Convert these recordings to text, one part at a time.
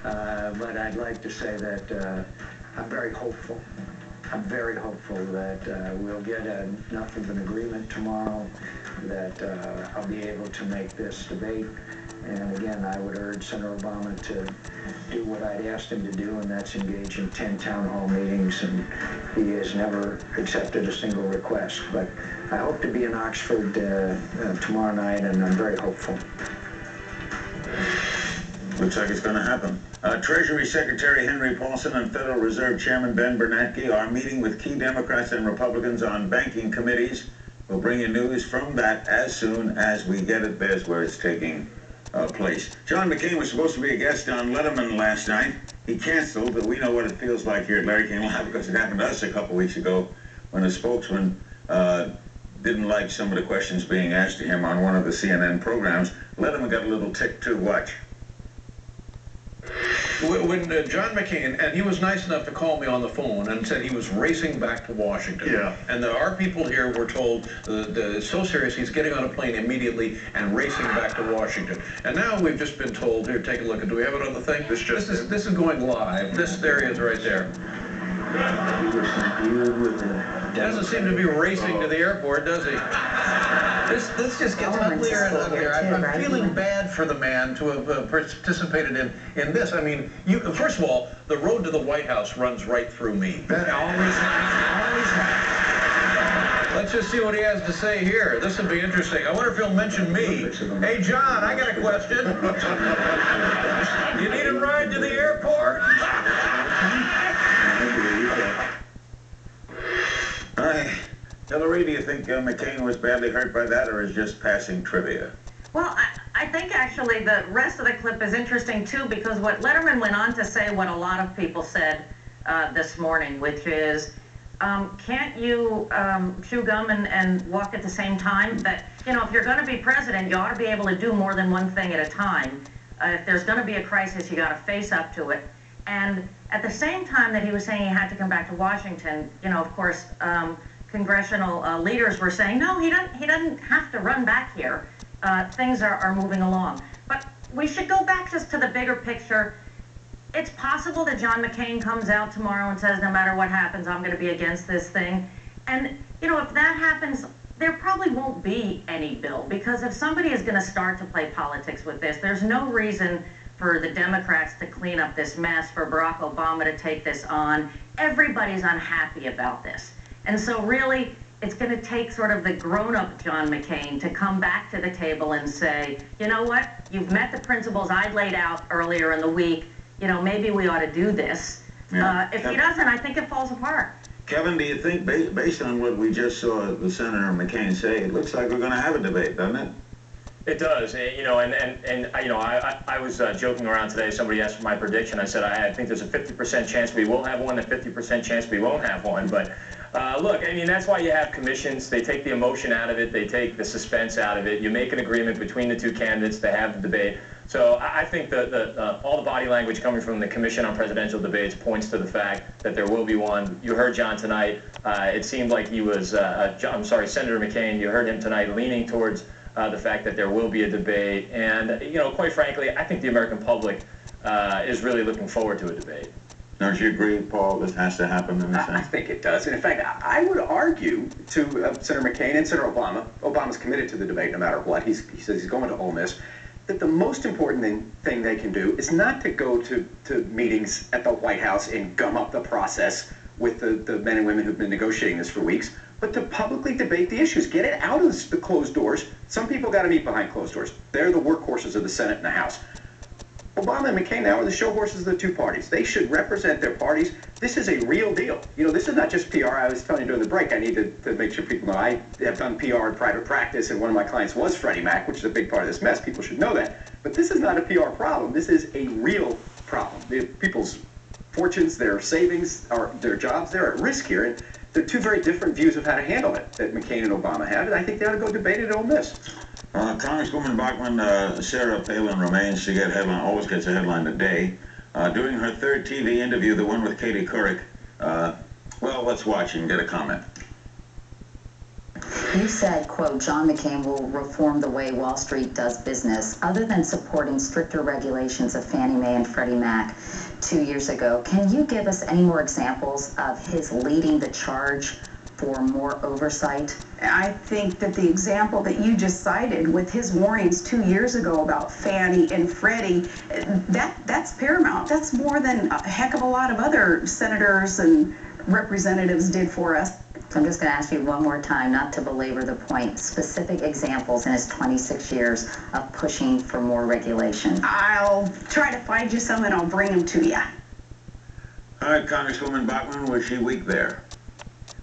But I'd like to say that I'm very hopeful. I'm very hopeful that we'll get enough of an agreement tomorrow that I'll be able to make this debate. And again, I would urge Senator Obama to do what I'd asked him to do, and that's engage in 10 town hall meetings, and he has never accepted a single request. But I hope to be in Oxford tomorrow night, and I'm very hopeful. Looks like it's going to happen. Treasury Secretary Henry Paulson and Federal Reserve Chairman Ben Bernanke are meeting with key Democrats and Republicans on banking committees. We'll bring you news from that as soon as we get it. There's where it's taking place. John McCain was supposed to be a guest on Letterman last night. He canceled, but we know what it feels like here at Larry King Live because it happened to us a couple weeks ago when a spokesman didn't like some of the questions being asked to him on one of the CNN programs. Letterman got a little ticked too. Watch. When John McCain, and he was nice enough to call me on the phone and said he was racing back to Washington. Yeah. And our people here were told so serious he's getting on a plane immediately and racing back to Washington. And now we've just been told, here, take a look. Do we have it on the thing? This is going live. There he is right there. Doesn't seem to be racing to the airport, does he? This just gets uglier and uglier. I'm feeling bad for the man to have participated in this. I mean, first of all, the road to the White House runs right through me. That always happens. Let's just see what he has to say here. This will be interesting. I wonder if he'll mention me. Hey, John, I got a question. You need a ride to the airport? Hillary, do you think McCain was badly hurt by that, or is just passing trivia? Well, I think actually the rest of the clip is interesting too, because what Letterman went on to say, what a lot of people said this morning, which is, can't you chew gum and walk at the same time? That, you know, if you're going to be president, you ought to be able to do more than one thing at a time. If there's going to be a crisis, you got to face up to it. And at the same time that he was saying he had to come back to Washington, you know, of course, congressional leaders were saying, no, he doesn't have to run back here. Things are moving along. But we should go back just to the bigger picture. It's possible that John McCain comes out tomorrow and says, no matter what happens, I'm going to be against this thing. And, you know, if that happens, there probably won't be any bill, because if somebody is going to start to play politics with this, there's no reason for the Democrats to clean up this mess, for Barack Obama to take this on. Everybody's unhappy about this. And so really, it's going to take sort of the grown-up John McCain to come back to the table and say, you know what, you've met the principles I laid out earlier in the week, you know, maybe we ought to do this. Yeah. If he doesn't, I think it falls apart. Kevin, do you think, based on what we just saw the Senator McCain say, it looks like we're going to have a debate, doesn't it? It does, you know, and you know, I was joking around today. Somebody asked for my prediction. I said I think there's a 50% chance we will have one, a 50% chance we won't have one. But look, I mean, that's why you have commissions. They take the emotion out of it. They take the suspense out of it. You make an agreement between the two candidates to have the debate. So I think all the body language coming from the Commission on Presidential Debates points to the fact that there will be one. You heard John tonight. It seemed like he was, Senator McCain, you heard him tonight leaning towards the fact that there will be a debate. And, you know, quite frankly, I think the American public is really looking forward to a debate. Don't you agree, Paul, this has to happen in a sense? I think it does. And in fact, I would argue to Senator McCain and Senator Obama, Obama's committed to the debate no matter what. He says he's going to Ole Miss, that the most important thing they can do is not to go to meetings at the White House and gum up the process with the men and women who've been negotiating this for weeks, but to publicly debate the issues. Get it out of the closed doors. Some people got to meet behind closed doors. They're the workhorses of the Senate and the House. Obama and McCain now are the show horses of the two parties. They should represent their parties. This is a real deal. You know, this is not just PR. I was telling you during the break, I need to make sure people know I have done PR in private practice, and one of my clients was Freddie Mac, which is a big part of this mess. People should know that. But this is not a PR problem. This is a real problem. People's fortunes, their savings, their jobs, they're at risk here. And there are two very different views of how to handle it that McCain and Obama have, and I think they ought to go debate it at Ole Miss. Congresswoman Bachmann, Sarah Pailin remains to get headline, always gets a headline today. Doing her third TV interview, the one with Katie Couric. Well, let's watch and get a comment. You said, quote, John McCain will reform the way Wall Street does business. Other than supporting stricter regulations of Fannie Mae and Freddie Mac 2 years ago, can you give us any more examples of his leading the charge for more oversight? I think that the example that you just cited with his warnings 2 years ago about Fannie and Freddie, that's paramount. That's more than a heck of a lot of other senators and representatives did for us. So I'm just going to ask you one more time, not to belabor the point, specific examples in his 26 years of pushing for more regulation. I'll try to find you some and I'll bring them to you. All right, Congresswoman Bachmann, was she weak there?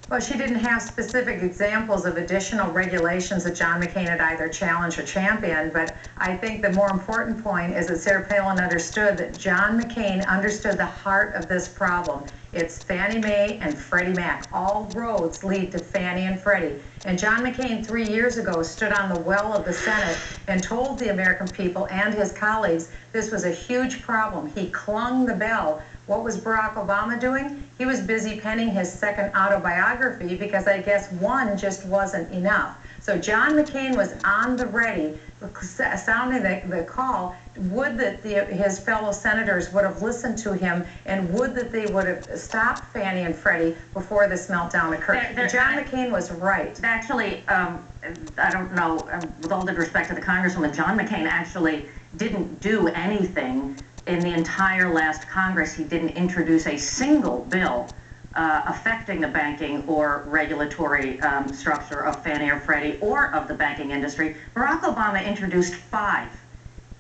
Well, she didn't have specific examples of additional regulations that John McCain had either challenged or championed, but I think the more important point is that Sarah Palin understood that John McCain understood the heart of this problem. It's Fannie Mae and Freddie Mac. All roads lead to Fannie and Freddie. And John McCain 3 years ago stood on the well of the Senate and told the American people and his colleagues this was a huge problem. He clung the bell. What was Barack Obama doing? He was busy penning his second autobiography because I guess one just wasn't enough. So John McCain was on the ready, sounding the call. Would that his fellow senators would have listened to him, and would that they would have stopped Fannie and Freddie before this meltdown occurred. John McCain was right. Actually, I don't know, with all due respect to the Congresswoman, John McCain actually didn't do anything in the entire last Congress. He didn't introduce a single bill affecting the banking or regulatory structure of Fannie or Freddie or of the banking industry. Barack Obama introduced 5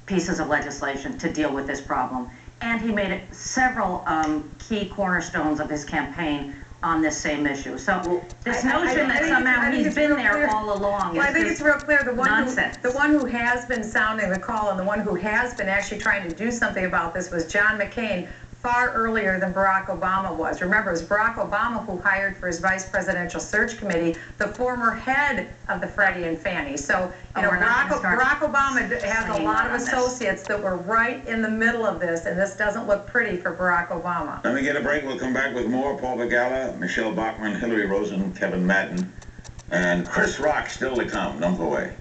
pieces of legislation to deal with this problem, and he made it several key cornerstones of his campaign on this same issue. So this notion that somehow he's been there all along is I think it's real clear. The one who has been sounding the call and the one who has been actually trying to do something about this was John McCain, far earlier than Barack Obama was. Remember, it was Barack Obama who hired for his vice presidential search committee the former head of the Freddie and Fannie. So, you know, Barack Obama has a lot of associates that were right in the middle of this, and this doesn't look pretty for Barack Obama. Let me get a break. We'll come back with more. Paul Begala, Michelle Bachmann, Hillary Rosen, Kevin Madden, and Chris Rock still to come. Don't go away.